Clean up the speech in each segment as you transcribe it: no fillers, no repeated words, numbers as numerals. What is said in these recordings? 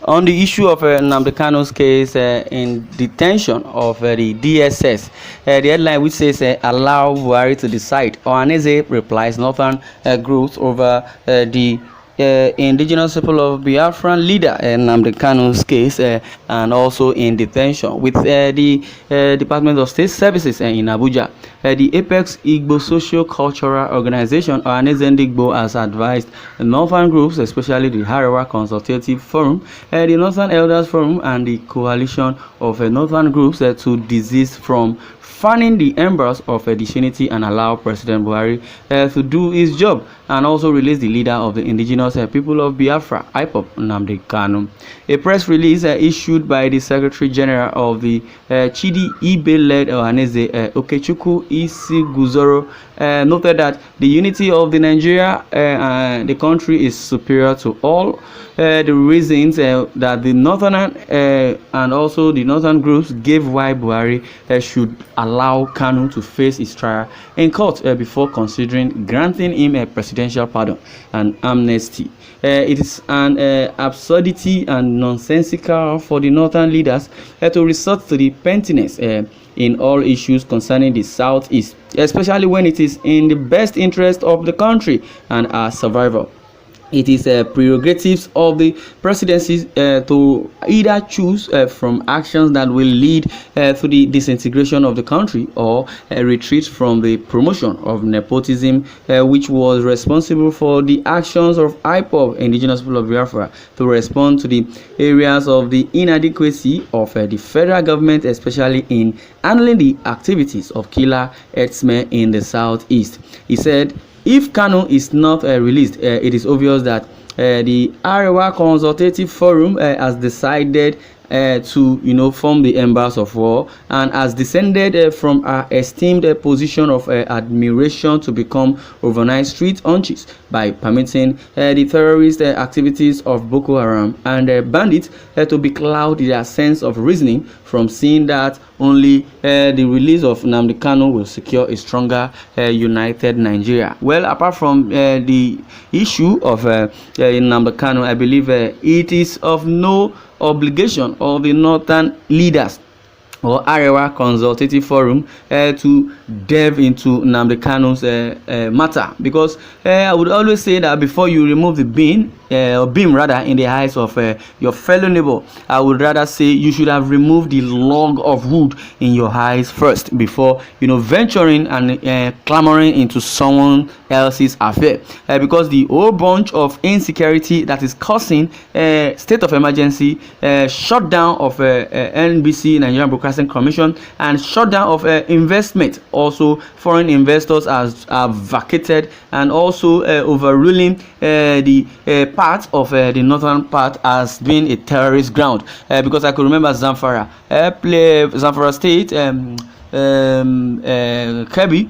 On the issue of Nnamdi Kanu's case in detention of the DSS, the headline which says allow Buhari to decide. Ohaneze replies northern groups over the indigenous people of Biafran leader Nnamdi Kanu's case and also in detention with the Department of State Services in Abuja. The Apex Igbo Socio-Cultural Organization, Ohaneze Ndigbo, has advised northern groups, especially the Harawa Consultative Forum, the Northern Elders Forum, and the coalition of northern groups to desist from fanning the embers of disunity and allow President Buhari to do his job, and also release the leader of the indigenous people of Biafra, IPOB, Nnamdi Kanu. A press release issued by the Secretary General of the Chidi Ibe-led Ohaneze, Okechukwu Isiguzoro, noted that the unity of the Nigeria and the country is superior to all the reasons that the northern and also the northern groups gave why Buhari should allow Kanu to face his trial in court before considering granting him a presidential pardon and amnesty. It is an absurdity and nonsensical for the northern leaders to resort to the pettiness in all issues concerning the southeast, especially when it is in the best interest of the country and our survival. It is prerogatives of the presidency to either choose from actions that will lead to the disintegration of the country or retreat from the promotion of nepotism, which was responsible for the actions of IPOB, indigenous people of Biafra, to respond to the areas of the inadequacy of the federal government, especially in handling the activities of killer herdsmen in the southeast. He said, if Kanu is not released, it is obvious that the Arewa Consultative Forum has decided to form the embers of war and has descended from our esteemed position of admiration to become overnight street hunches by permitting the terrorist activities of Boko Haram and bandits to becloud their sense of reasoning from seeing that only the release of Nnamdi Kanu will secure a stronger united Nigeria. Well, apart from the issue of Nnamdi Kanu, I believe it is of no obligation of the northern leaders or Arewa Consultative Forum to delve into Nnamdi Kanu's matter, because I would always say that before you remove the beam rather in the eyes of your fellow neighbor, I would rather say you should have removed the log of wood in your eyes first before venturing and clamoring into someone else's affair, because the whole bunch of insecurity that is causing state of emergency, shutdown of NBC, Nigerian Broadcasting Commission, and shutdown of investment. Also, foreign investors have vacated, and also overruling the part of the northern part as being a terrorist ground, because I could remember Zamfara State, Kebbi,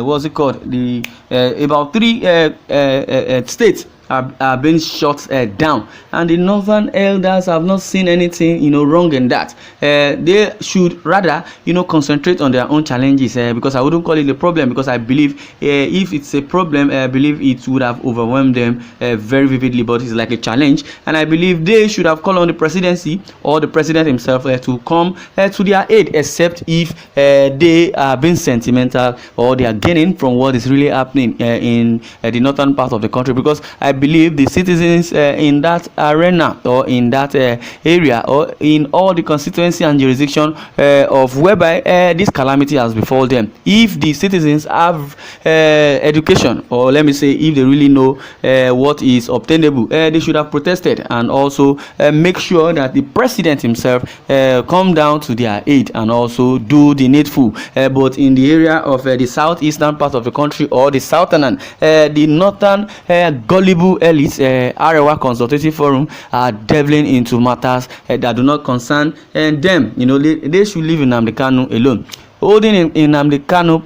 what's it called? The about 3 states are being shut down, and the northern elders have not seen anything wrong in that. They should rather concentrate on their own challenges, because I wouldn't call it a problem, because I believe if it's a problem, I believe it would have overwhelmed them very vividly, but it's like a challenge, and I believe they should have called on the presidency or the president himself to come to their aid, except if they are being sentimental or they are gaining from what is really happening in the northern part of the country, because I believe the citizens in that arena or in that area or in all the constituency and jurisdiction of whereby this calamity has befallen them, if the citizens have education, or let me say if they really know what is obtainable, they should have protested and also make sure that the president himself come down to their aid and also do the needful. But in the area of the southeastern part of the country or the southern and the northern gullible elites, Arewa Consultative Forum, are delving into matters that do not concern them. They should leave Nnamdi Kanu alone. Holding in Nnamdi Kanu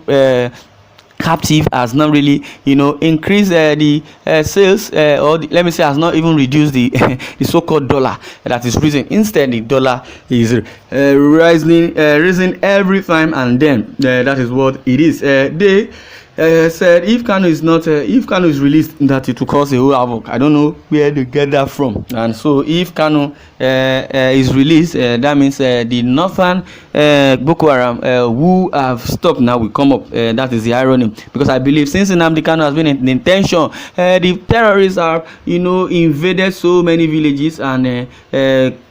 captive has not really increased the sales, or let me say has not even reduced the the so-called dollar that is risen. Instead, the dollar is rising every time, and then that is what it is. They said if Kanu is not, if Kanu is released, that it will cause a whole havoc. I don't know where they get that from. And so, if Kanu is released, that means the northern Boko Haram who have stopped now will come up. That is the irony, because I believe since Nnamdi KANU has been in intention, the terrorists have, invaded so many villages and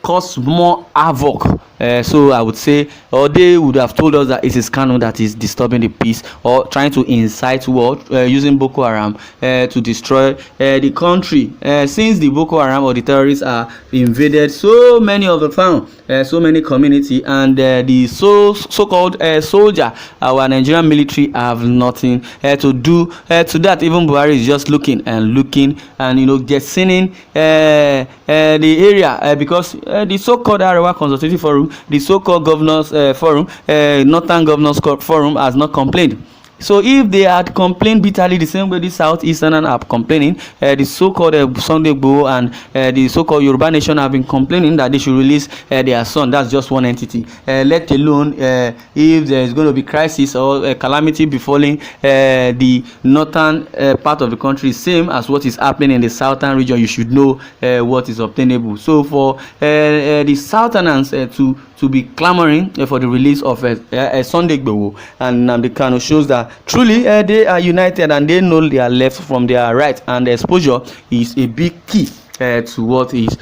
caused more havoc. So I would say, or they would have told us that it is Kanu that is disturbing the peace or trying to incite war using Boko Haram to destroy the country. Since the Boko Haram or the terrorists are invaded so many of the town, so many community, and the so-called soldier, our Nigerian military, have nothing to do to that. Even Buhari is just looking and getting the area because the so-called Arewa Consultative Forum, the so-called governors forum, Northern Governors Forum, has not complained. So if they had complained bitterly the same way the Southeastern are complaining, the so-called Sunday Igboho and the so-called Yoruba Nation have been complaining that they should release their son. That's just one entity. Let alone if there is going to be crisis or calamity befalling the northern part of the country, same as what is happening in the southern region, you should know what is obtainable. So for the Southerners to be clamoring for the release of Sunday Igboho and Nnamdi KANU shows that truly they are united and they know their left from their right, and the exposure is a big key to what is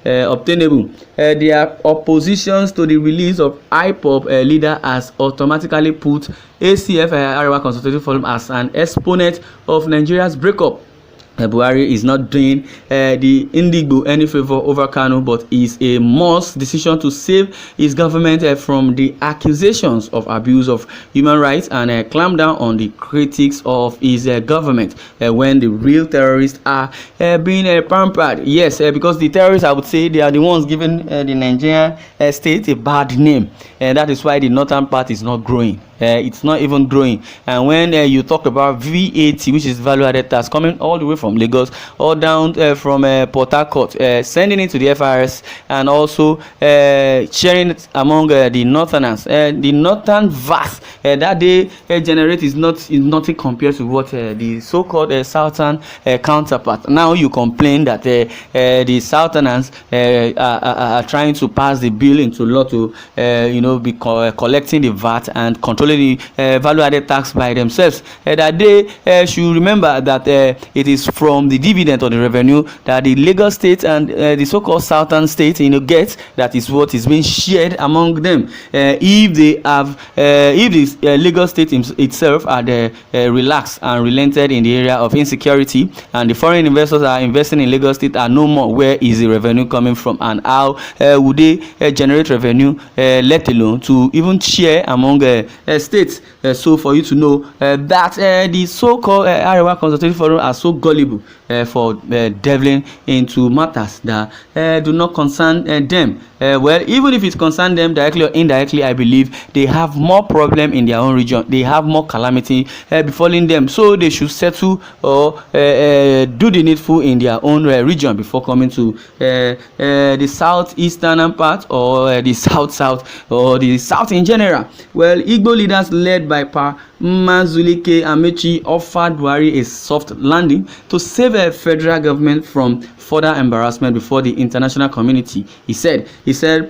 obtainable. Their oppositions to the release of IPOB leader has automatically put ACF Arewa Consultative Forum as an exponent of Nigeria's breakup. Buhari is not doing the Ndigbo any favor over Kanu, but is a must decision to save his government from the accusations of abuse of human rights and clamp down on the critics of his government when the real terrorists are being pampered. Yes, because the terrorists, I would say, they are the ones giving the Nigerian state a bad name, and that is why the northern part is not growing. It's not even growing. And when you talk about VAT, which is value added tax, coming all the way from Lagos or down from Port Harcourt, sending it to the FRS and also sharing it among the northerners, the northern VAT that they generate is nothing compared to what the so-called southern counterpart. Now you complain that the southerners are trying to pass the bill into law to be collecting the VAT and controlling the value added tax by themselves. That they should remember that it is from the dividend or the revenue that the Lagos state and the so-called southern state get, that is what is being shared among them. If they have if the Lagos state itself are relaxed and relented in the area of insecurity, and the foreign investors are investing in Lagos state are no more, where is the revenue coming from, and how would they generate revenue, let alone to even share among states? So for you to know that the so-called Arewa Consultative Forum are so gullible for delving into matters that do not concern them. Well, even if it concerns them directly or indirectly, I believe they have more problem in their own region. They have more calamity befalling them, so they should settle or do the needful in their own region before coming to the southeastern part or the south or the south in general. Well, Igbo leaders led by Mazulike Amechi offered Buhari a soft landing to save a federal government from further embarrassment before the international community. He said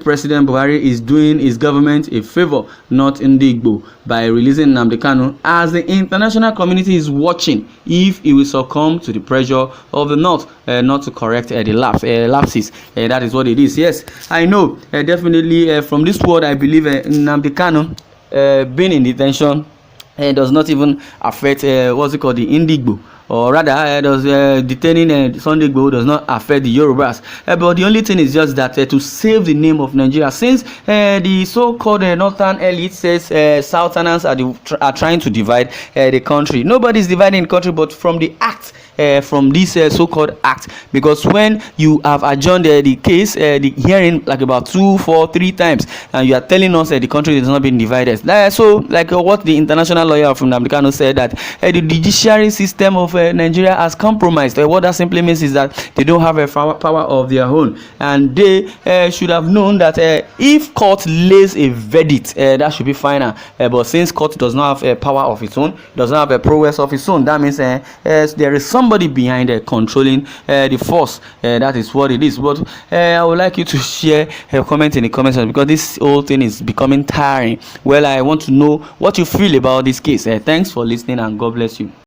President Buhari is doing his government a favor, not Ndigbo, by releasing Nnamdi KANU, as the international community is watching if he will succumb to the pressure of the North, not to correct the lapses. That is what it is. Yes, I know. Definitely from this word, I believe Nnamdi KANU being in detention does not even affect what's it called, the Ndigbo, or rather does detaining Sunday Igboho does not affect the Yorubas. But the only thing is just that to save the name of Nigeria, since the so-called northern elite says Southerners are trying to divide the country. Nobody is dividing the country, but from the act, from this so-called act, because when you have adjourned the case, the hearing, like about 2, 4, 3 times, and you are telling us the country is not being divided. So like what the international lawyer from Nnamdi KANU said, that the judiciary system of of Nigeria has compromised. What that simply means is that they don't have a power of their own, and they should have known that if court lays a verdict, that should be final. But since court does not have a power of its own, does not have a prowess of its own, that means there is somebody behind controlling the force. That is what it is. But I would like you to share a comment in the comment section, because this whole thing is becoming tiring. Well, I want to know what you feel about this case. Thanks for listening, and God bless you.